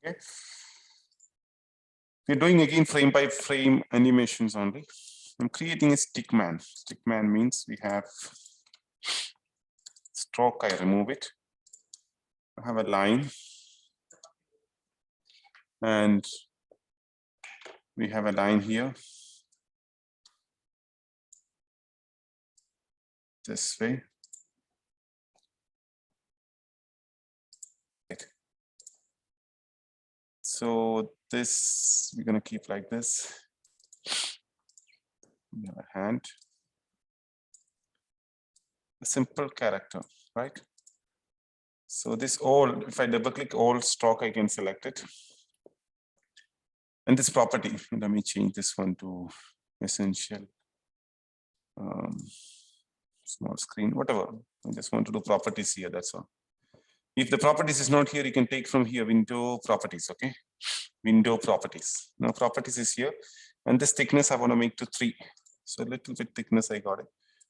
Okay. We're doing again frame by frame animations only. I'm creating a stickman. Stickman means we have stroke, I remove it. I have a line. And we have a line here. This way. Right. So this, we're going to keep like this. We have a hand. A simple character, right? So this all, if I double click all stroke, I can select it. And this property, let me change this one to essential. Small screen, whatever. I just want to do properties here, that's all. If the properties is not here, you can take from here, window properties, okay? Window properties. Now properties is here. And this thickness I want to make to 3. So a little bit thickness I got it.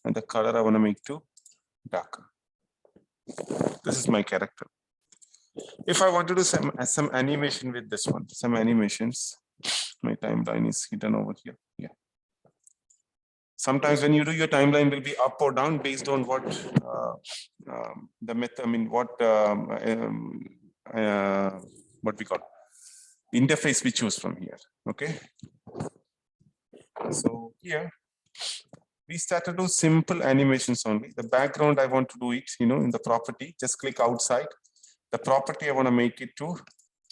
And the color I want to make to darker. This is my character. If I want to do some animation with this one, some animations, my timeline is hidden over here. Yeah. Sometimes when you do your timeline will be up or down based on what the method, I mean, what we call interface we choose from here. Okay. So here we start to do simple animations only. The background I want to do it, in the property, just click outside. The property I want to make it to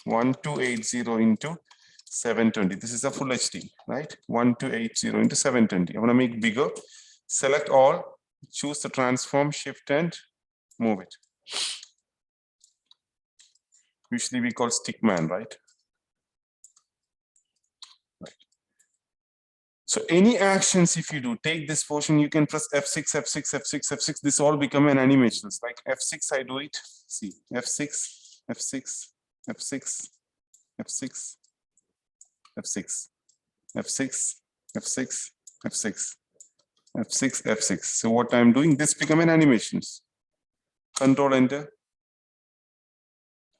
1280 into 720. This is a full HD, right? 1280 into 720. I want to make bigger. Select all, choose the transform, shift and move it. Usually we call stickman, right? Right. So any actions if you do, take this portion, you can press F6, F6, F6, F6. This all become an animation. It's like F6, I do it. See, F6, F6, F6, F6. F6, F6, F6, F6, F6, F6. So what I'm doing, this become an animations. Control Enter,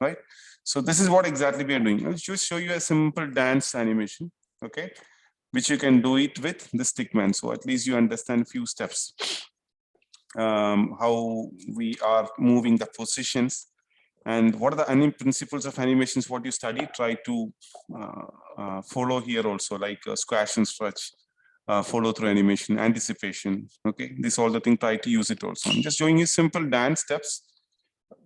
right? So this is what exactly we are doing. I'll just show you a simple dance animation, okay? Which you can do it with the stickman. So at least you understand few steps. How we are moving the positions. And what are the principles of animations, what you study, try to follow here also, like squash and stretch, follow through animation, anticipation. Okay, this all the thing, try to use it also. I'm just showing you simple dance steps.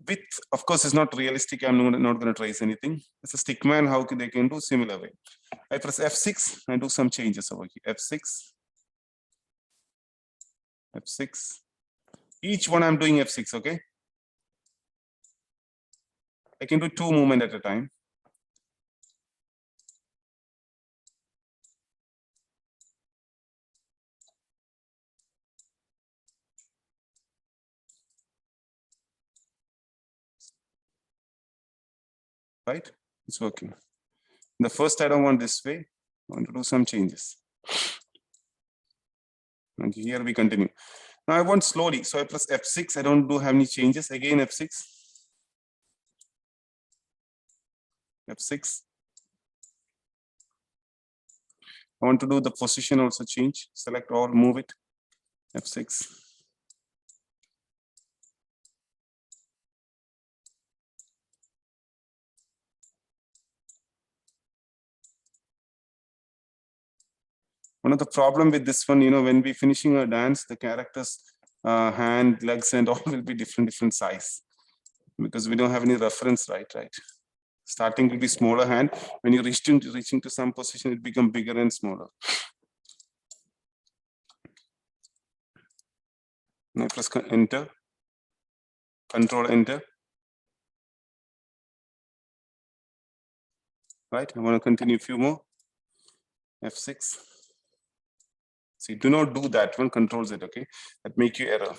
With, of course, it's not realistic. I'm not going to trace anything. It's a stickman, how they can do similar way. I press F6 and do some changes over here. F6, F6. Each one I'm doing F6, okay? I can do 2 movements at a time. Right? It's working. The first I don't want this way. I want to do some changes. And here we continue. Now I want slowly. So I press F6. I don't have any changes. Again F6. F6. I want to do the position also change. Select all, move it. F6. One of the problem with this one, when we finishing a dance, the characters, hand, legs, and all will be different size because we don't have any reference, right? Starting will be smaller hand. When you reaching to some position, it become bigger and smaller. Now press Enter, Control Enter. Right, I want to continue a few more. F6. See, do not do that one, Control Z, okay? That make you error.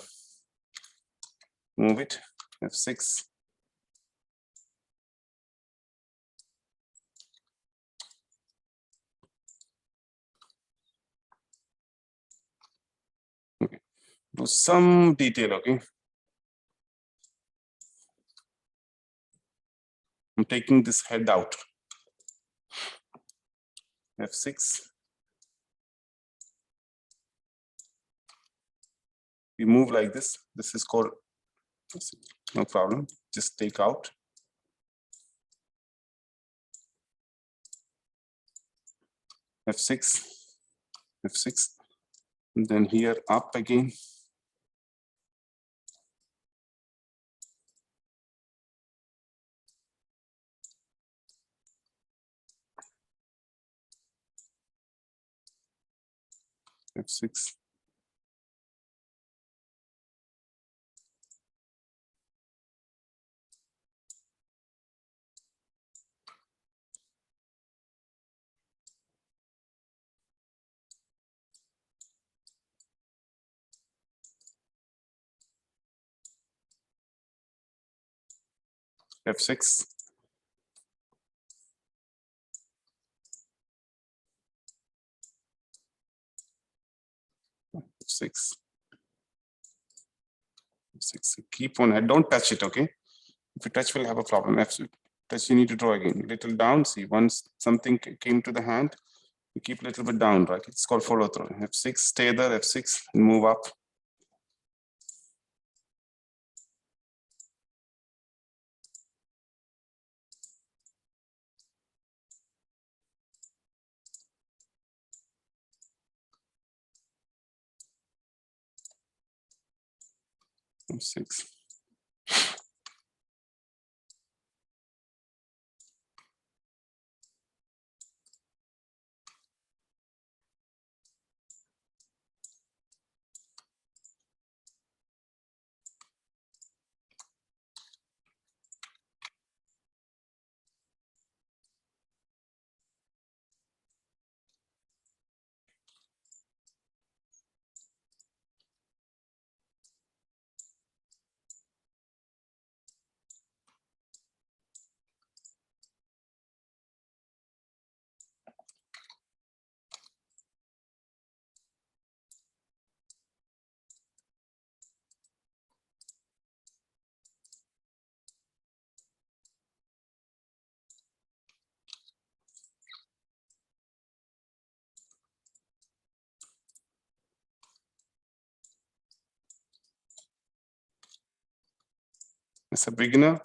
Move it, F6. Okay, do some detail, okay? I'm taking this head out. F6. We move like this. This is called, no problem. Just take out. F6, F6. And then here up again. F6. F6. F6. F6. Keep on head. Don't touch it, okay? If you touch, we'll have a problem. F6. Touch, you need to draw again. Little down. See, once something came to the hand, you keep a little bit down, right? It's called follow through. F6, stay there, F6, and move up. F6. As a beginner,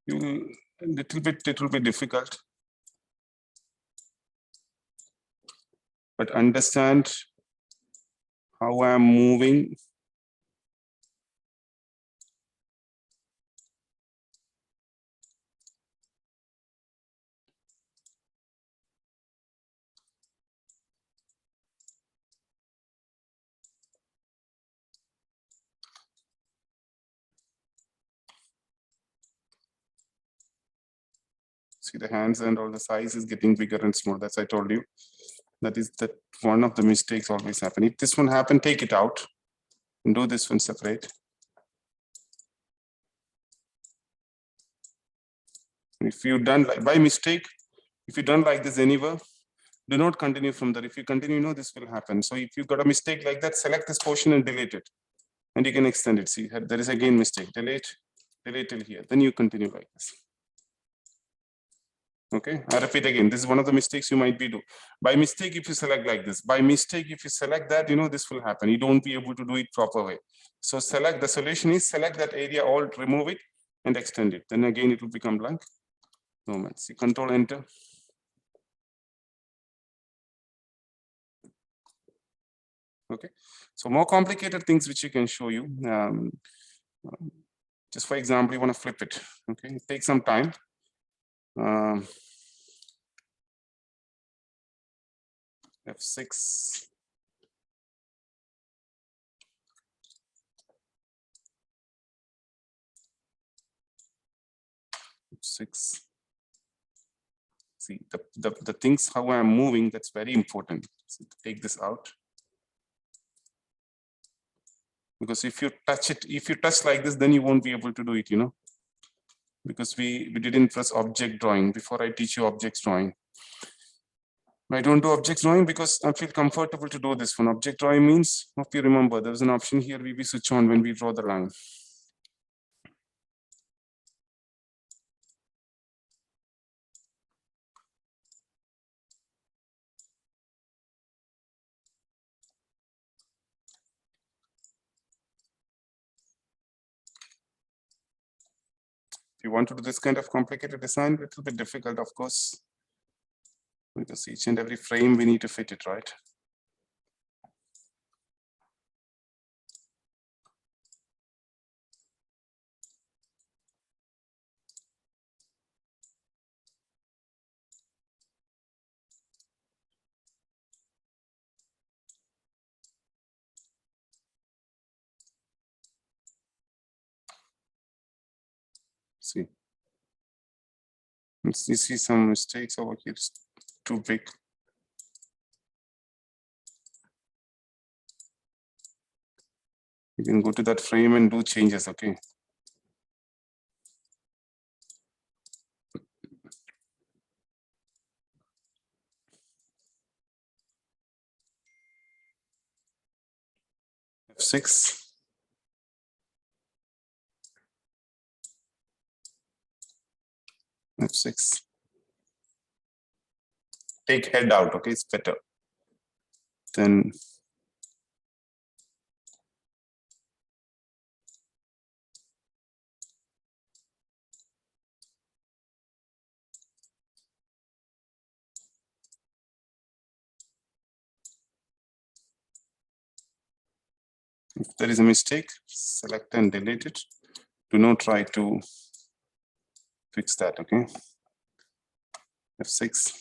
you it will be difficult, but understand how I'm moving. See the hands and all the size is getting bigger and smaller. That's I told you. That is that one of the mistakes always happen. If this one happened, take it out and do this one separate. If you done like by mistake, if you done like this anywhere, do not continue from there. If you continue, this will happen. So if you got a mistake like that, select this portion and delete it. And you can extend it. See, there is again mistake. Delete till here. Then you continue like this. Okay, I repeat again. This is one of the mistakes you might be do. By mistake, if you select like this, by mistake, if you select that, this will happen. You don't be able to do it proper way. So select, the solution is select that area, alt, remove it and extend it. Then again, it will become blank. Moment. See, control enter. Okay, so more complicated things which you can show you. Just for example, you want to flip it. Okay, it takes some time. F6. F6. See the things how I'm moving, that's very important. So take this out. Because if you touch like this, then you won't be able to do it, because we didn't press object drawing before I teach you objects drawing. I don't do object drawing because I feel comfortable to do this one. Object drawing means, hope you remember, there's an option here we switch on when we draw the line. If you want to do this kind of complicated design, it will be difficult, of course, because each and every frame we need to fit it, right? See, you see some mistakes over here. It's too big. You can go to that frame and do changes, okay? F6. F6. Take head out, okay? It's better. Then if there is a mistake, select and delete it. Do not try to fix that, okay? F6.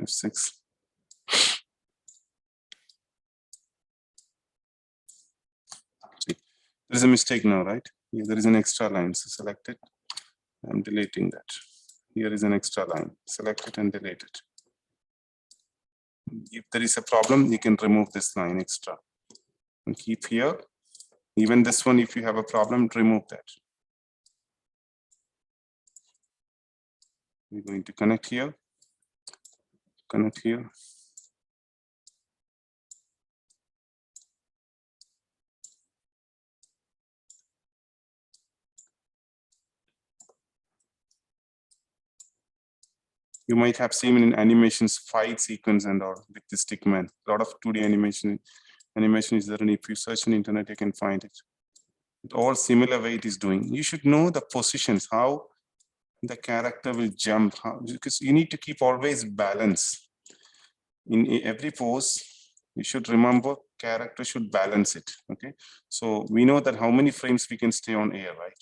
F6. See, there is a mistake now, right? Here there is an extra line, so select it. I'm deleting that. Here is an extra line. Select it and delete it. If there is a problem, you can remove this line extra and keep here. Even this one, if you have a problem, remove that. We're going to connect here. Connect here. You might have seen in animations fight sequence and all with the stick man. A lot of 2D animation is there, and if you search on the internet, you can find it. All similar way it is doing. You should know the positions, how the character will jump, because you need to keep always balance. In every pose, you should remember character should balance it, okay? So we know that how many frames we can stay on air, right?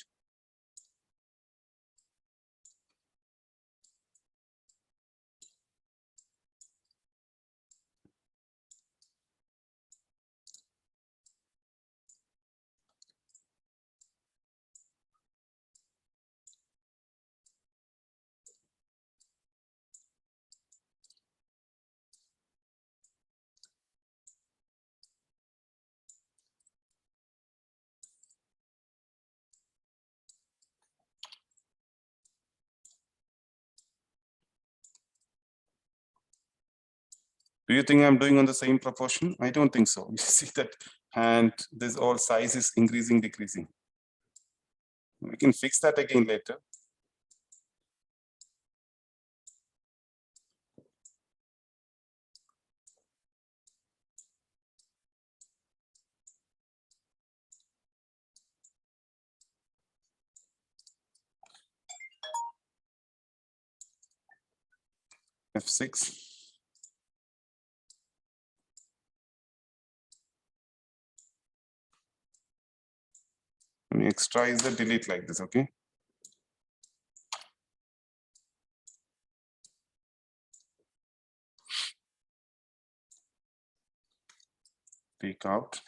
Do you think I'm doing on the same proportion? I don't think so. You see that hand, this all size is increasing, decreasing. We can fix that again later. F6. And extra is the delete like this, okay? Take out.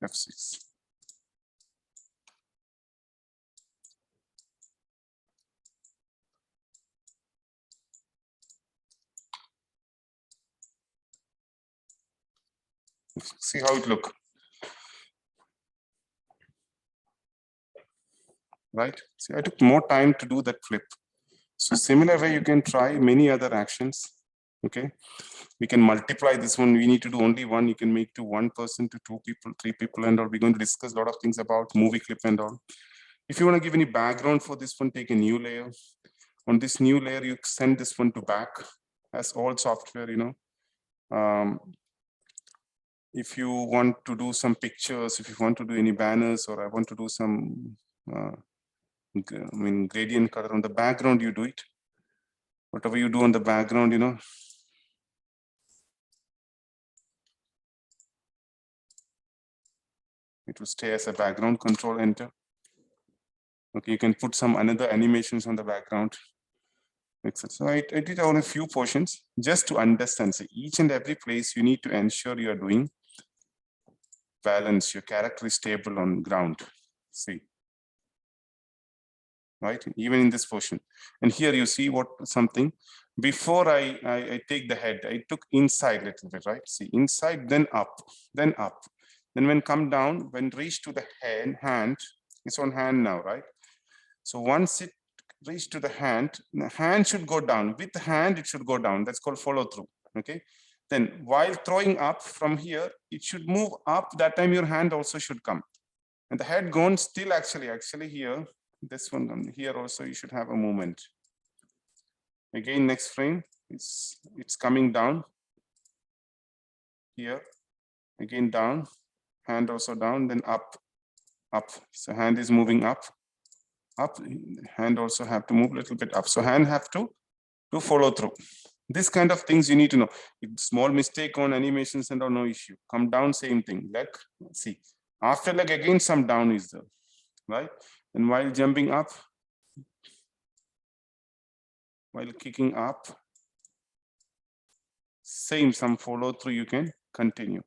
F6. See how it look. Right? See, I took more time to do that flip. So similar way, you can try many other actions. Okay. We can multiply this one. We need to do only one. You can make to one person, to two people, three people, and all. We're going to discuss a lot of things about movie clip and all. If you want to give any background for this one, take a new layer. On this new layer, you send this one to back as all software, if you want to do some pictures, if you want to do any banners, or I want to do some, gradient color on the background, you do it. Whatever you do on the background, it will stay as a background. Control Enter. Okay, you can put some another animations on the background. So I did on a few portions just to understand. So each and every place you need to ensure you are doing balance. Your character is stable on ground. See, right? Even in this portion. And here you see what something. Before I take the head, I took inside a little bit, right? See, inside, then up, then up. Then when come down, when reach to the hand, it's on hand now, right? So once it reach to the hand should go down. With the hand, it should go down. That's called follow through. Okay. Then while throwing up from here, it should move up. That time your hand also should come. And the head gone still actually here, this one here also you should have a movement. Again, next frame, it's coming down here. Again down, hand also down, then up. So hand is moving up. Hand also have to move a little bit up. So hand have to follow through. This kind of things you need to know. Small mistake on animations and all, no issue. Come down, same thing. Leg, see. After leg, again some down is there, right? And while jumping up, while kicking up, same, some follow through, you can continue.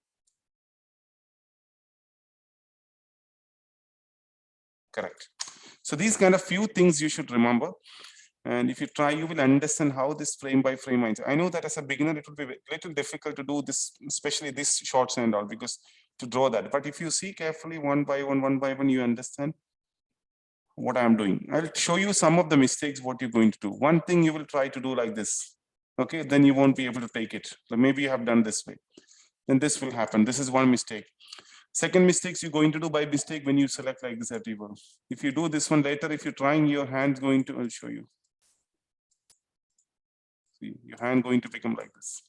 Correct. So these kind of few things you should remember. And if you try, you will understand how this frame by frame is. I know that as a beginner, it will be a little difficult to do this, especially this shots and all, because to draw that. But if you see carefully one by one, you understand what I'm doing. I'll show you some of the mistakes, what you're going to do. One thing you will try to do like this. Okay, then you won't be able to take it. So maybe you have done this way. Then this will happen. This is one mistake. Second mistakes you're going to do by mistake when you select like this everyone. If you do this one later, if you're trying, your hand's going to, I'll show you. See, your hand going to become like this.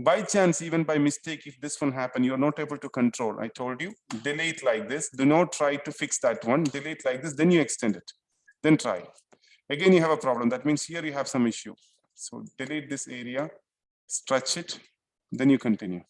By chance, even by mistake, if this one happen, you're not able to control. I told you, delete like this. Do not try to fix that one. Delete like this, then you extend it. Then try. Again, you have a problem. That means here you have some issue. So delete this area, stretch it, then you continue.